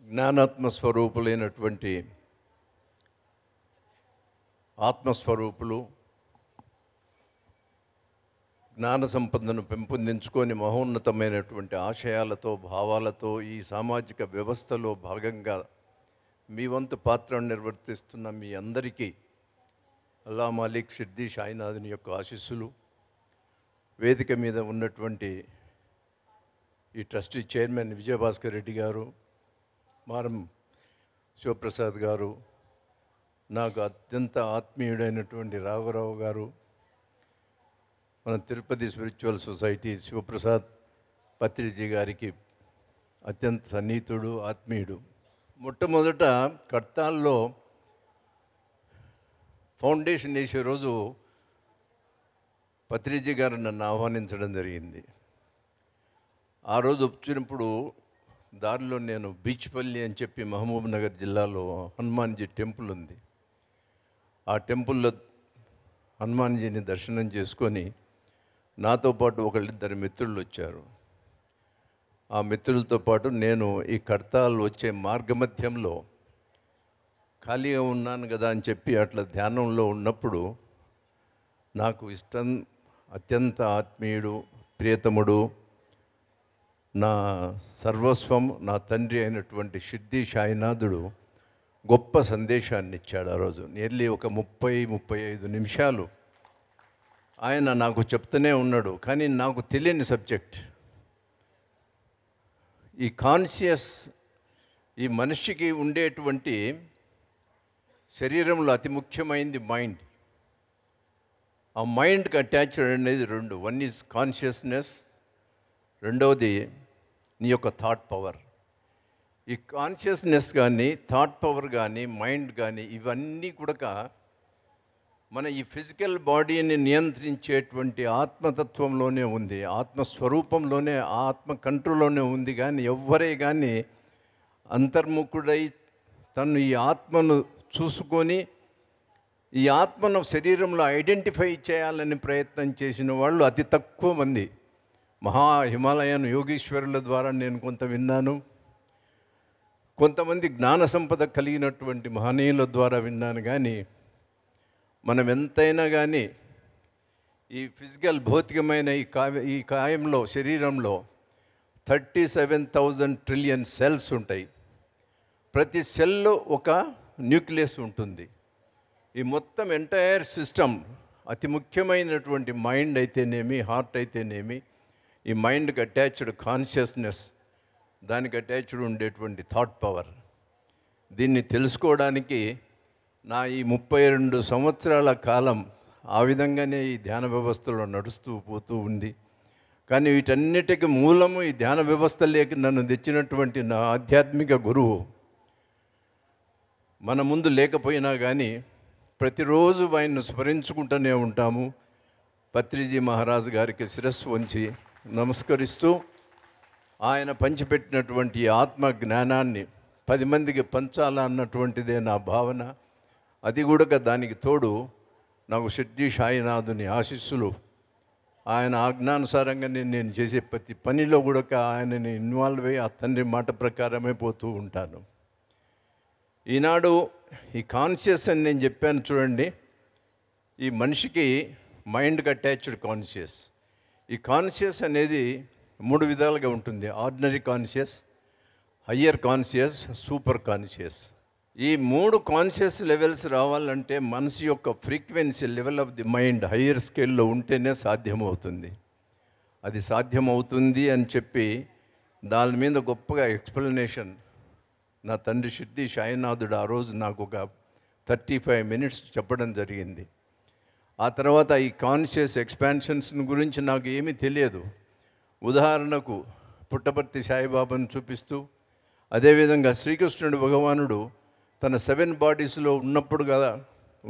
జ్ఞానాత్మ స్వరూపులైనటువంటి ఆత్మస్వరూపులు జ్ఞాన సంపదను పెంపొందించుకొని మహోన్నతమైనటువంటి ఆశయాలతో భావాలతో ఈ సామాజిక వ్యవస్థలో భాగంగా మీ వంతు పాత్రను నిర్వర్తిస్తున్న మీ అందరికీ అల్లా మాలిక్ షిర్డీ సాయినాథుని యొక్క ఆశీస్సులు, వేదిక మీద ఉన్నటువంటి ఈ ట్రస్టీ చైర్మన్ విజయభాస్కర్ రెడ్డి గారు, మారం శివప్రసాద్ గారు, నాకు అత్యంత ఆత్మీయుడైనటువంటి రాఘవరావు గారు, మన తిరుపతి స్పిరిచువల్ సొసైటీ శివప్రసాద్ పత్రిజీ గారికి అత్యంత సన్నిహితుడు, ఆత్మీయుడు. మొట్టమొదట కర్తాల్లో ఫౌండేషన్ వేసే రోజు పత్రిజీ గారు నన్ను ఆహ్వానించడం జరిగింది. ఆ రోజు వచ్చినప్పుడు దారిలో నేను బీచ్పల్లి అని చెప్పి మహబూబ్ నగర్ జిల్లాలో హనుమాన్జీ టెంపుల్ ఉంది. ఆ టెంపుల్లో హనుమాన్జీని దర్శనం చేసుకొని నాతో పాటు ఒకళ్ళిద్దరు మిత్రులు వచ్చారు. ఆ మిత్రులతో పాటు నేను ఈ కర్తాలు వచ్చే మార్గమధ్యంలో ఖాళీగా ఉన్నాను కదా అని చెప్పి అట్లా ధ్యానంలో ఉన్నప్పుడు నాకు ఇష్టం అత్యంత ఆత్మీయుడు, ప్రియతముడు, నా సర్వస్వం, నా తండ్రి అయినటువంటి షిర్డీ సాయినాథుడు గొప్ప సందేశాన్ని ఇచ్చాడు. ఆ రోజు నియర్లీ ఒక 30-35 నిమిషాలు ఆయన నాకు చెప్తూనే ఉన్నాడు. కానీ నాకు తెలియని సబ్జెక్ట్ ఈ కాన్షియస్, ఈ మనిషికి ఉండేటువంటి శరీరంలో అతి ముఖ్యమైనది మైండ్. ఆ మైండ్కి అటాచ్డ్ అనేది రెండు. వన్ ఈజ్ కాన్షియస్నెస్, రెండవది నీ యొక్క థాట్ పవర్. ఈ కాన్షియస్నెస్ కానీ, థాట్ పవర్ కానీ, మైండ్ కానీ ఇవన్నీ కూడా మన ఈ ఫిజికల్ బాడీని నియంత్రించేటువంటి ఆత్మతత్వంలోనే ఉంది, ఆత్మస్వరూపంలోనే, ఆత్మ కంట్రోల్లోనే ఉంది. కానీ ఎవ్వరే కానీ అంతర్ముఖుడై తను ఈ ఆత్మను చూసుకొని ఈ ఆత్మను శరీరంలో ఐడెంటిఫై చేయాలని ప్రయత్నం చేసిన వాళ్ళు అతి తక్కువ మంది. హిమాలయన్ యోగీశ్వరుల ద్వారా నేను కొంత విన్నాను, కొంతమంది జ్ఞాన సంపద కలిగినటువంటి మహనీయుల ద్వారా విన్నాను. కానీ మనం ఎంతైనా కానీ ఈ ఫిజికల్ భౌతికమైన ఈ కాయంలో, శరీరంలో 37,000 ట్రిలియన్ సెల్స్ ఉంటాయి. ప్రతి సెల్లో ఒక న్యూక్లియస్ ఉంటుంది. ఈ మొత్తం ఎంటైర్ సిస్టమ్ అతి ముఖ్యమైనటువంటి మైండ్ అయితేనేమి, హార్ట్ అయితేనేమి, ఈ మైండ్కి అటాచ్డ్ కాన్షియస్నెస్, దానికి అటాచ్డ్ ఉండేటువంటి థాట్ పవర్. దీన్ని తెలుసుకోవడానికి నా ఈ 32 సంవత్సరాల కాలం ఆ విధంగానే ఈ ధ్యాన వ్యవస్థలో నడుస్తూ పోతూ ఉంది. కానీ వీటన్నిటికీ మూలము ఈ ధ్యాన వ్యవస్థలోకి నన్ను తెచ్చినటువంటి నా ఆధ్యాత్మిక గురువు. మన ముందు లేకపోయినా కానీ ప్రతిరోజు ఆయన్ను స్మరించుకుంటూనే ఉంటాము. పత్రిజీ మహారాజు గారికి శిరస్సు వంచి నమస్కరిస్తూ ఆయన పంచిపెట్టినటువంటి ఆత్మ జ్ఞానాన్ని 10 మందికి పంచాలన్నటువంటిదే నా భావన. అది కూడా దానికి తోడు నాకు షిర్డీ సాయినాథుని ఆశీస్సులు. ఆయన ఆజ్ఞానుసారంగానే నేను చేసే ప్రతి పనిలో కూడా ఆయనని ఇన్వాల్వ్ అయ్యి ఆ తండ్రి మాట ప్రకారమే పోతూ ఉంటాను. ఈనాడు ఈ కాన్షియస్ అని నేను చెప్పాను చూడండి. ఈ మనిషికి మైండ్కి అటాచ్డ్ కాన్షియస్. ఈ కాన్షియస్ అనేది 3 విధాలుగా ఉంటుంది. Ordinary conscious, higher conscious, super conscious. ఈ 3 కాన్షియస్ లెవెల్స్ రావాలంటే మనసు యొక్క frequency level of the mind higher స్కేల్లో ఉంటేనే సాధ్యమవుతుంది. అది సాధ్యమవుతుంది అని చెప్పి దాని మీద గొప్పగా ఎక్స్ప్లెనేషన్ నా తండ్రి షిర్డీ సాయినాథుడు ఆ రోజు నాకు ఒక 35 మినిట్స్ చెప్పడం జరిగింది. ఆ తర్వాత ఈ కాన్షియస్ ఎక్స్పాన్షన్స్ గురించి నాకు ఏమీ తెలియదు. ఉదాహరణకు పుట్టపర్తి సాయిబాబాను చూపిస్తూ, అదేవిధంగా శ్రీకృష్ణుడు భగవానుడు తన 7 బాడీస్లో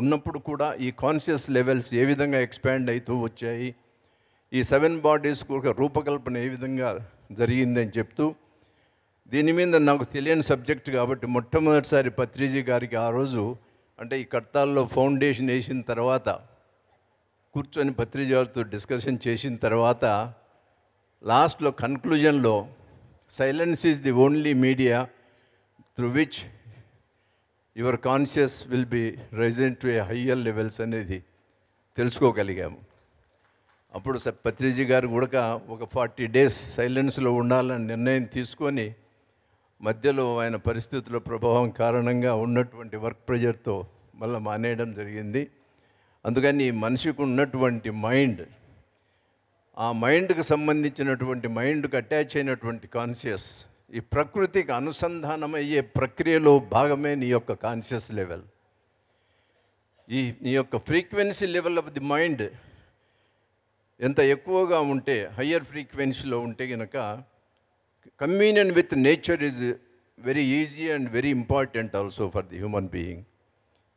ఉన్నప్పుడు కూడా ఈ కాన్షియస్ లెవెల్స్ ఏ విధంగా ఎక్స్పాండ్ అవుతూ వచ్చాయి, ఈ 7 బాడీస్కు ఒక రూపకల్పన ఏ విధంగా జరిగిందని చెప్తూ, దీని మీద నాకు తెలియని సబ్జెక్ట్ కాబట్టి మొట్టమొదటిసారి పత్రిజీ గారికి ఆ రోజు, అంటే ఈ కర్తాల్లో ఫౌండేషన్ వేసిన తర్వాత కూర్చొని పత్రిజీ గారితో డిస్కషన్ చేసిన తర్వాత లాస్ట్లో కన్క్లూజన్లో silence is the only media through which your conscious will be risen to a higher levels అనేది తెలుసుకోగలిగాము. అప్పుడు పత్రిజీ గారు కూడా ఒక 40 days సైలెన్స్లో ఉండాలని నిర్ణయం తీసుకొని మధ్యలో ఆయన పరిస్థితుల ప్రభావం కారణంగా ఉన్నటువంటి వర్క్ ప్రెజర్తో మళ్ళీ మానేయడం జరిగింది. అందుకని మనిషికి ఉన్నటువంటి మైండ్, ఆ మైండ్కి సంబంధించినటువంటి మైండ్కి అటాచ్ అయినటువంటి కాన్షియస్ ఈ ప్రకృతికి అనుసంధానమయ్యే ప్రక్రియలో భాగమే నీ యొక్క కాన్షియస్ లెవెల్. నీ యొక్క frequency level of the mind ఎంత ఎక్కువగా ఉంటే, హయ్యర్ ఫ్రీక్వెన్సీలో ఉంటే కనుక communion with nature is very easy and very important also for the human being.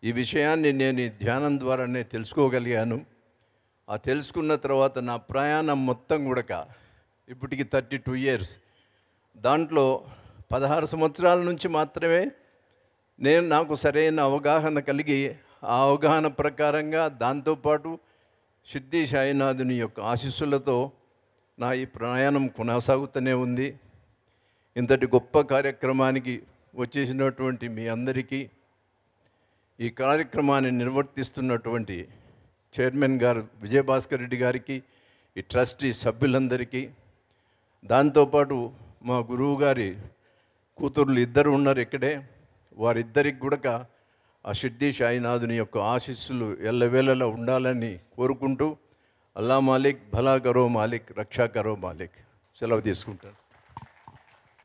ఈ విషయాన్ని నేను ఈ ధ్యానం ద్వారానే తెలుసుకోగలిగాను. ఆ తెలుసుకున్న తర్వాత నా ప్రయాణం మొత్తం కూడా ఇప్పటికి 32 years, దాంట్లో 16 సంవత్సరాల నుంచి మాత్రమే నాకు సరైన అవగాహన కలిగి, ఆ అవగాహన ప్రకారంగా దాంతోపాటు సిద్ధి సాయినాథుని యొక్క ఆశీస్సులతో నా ఈ ప్రయాణం కొనసాగుతూనే ఉంది. ఇంతటి గొప్ప కార్యక్రమానికి వచ్చేసినటువంటి మీ అందరికీ, ఈ కార్యక్రమాన్ని నిర్వర్తిస్తున్నటువంటి చైర్మన్ గారు విజయభాస్కర్ రెడ్డి గారికి, ఈ ట్రస్టీ సభ్యులందరికీ, దాంతోపాటు మా గురువు గారి కూతుర్లు ఇద్దరు ఉన్నారు ఇక్కడే, వారిద్దరికి కూడా ఆ సిద్ధి సాయినాథుని యొక్క ఆశీస్సులు ఎల్లవేళలా ఉండాలని కోరుకుంటూ, అల్లా మాలిక్, భలా కరో మాలిక్, రక్షా కరో మాలిక్, సెలవు తీసుకుంటాను.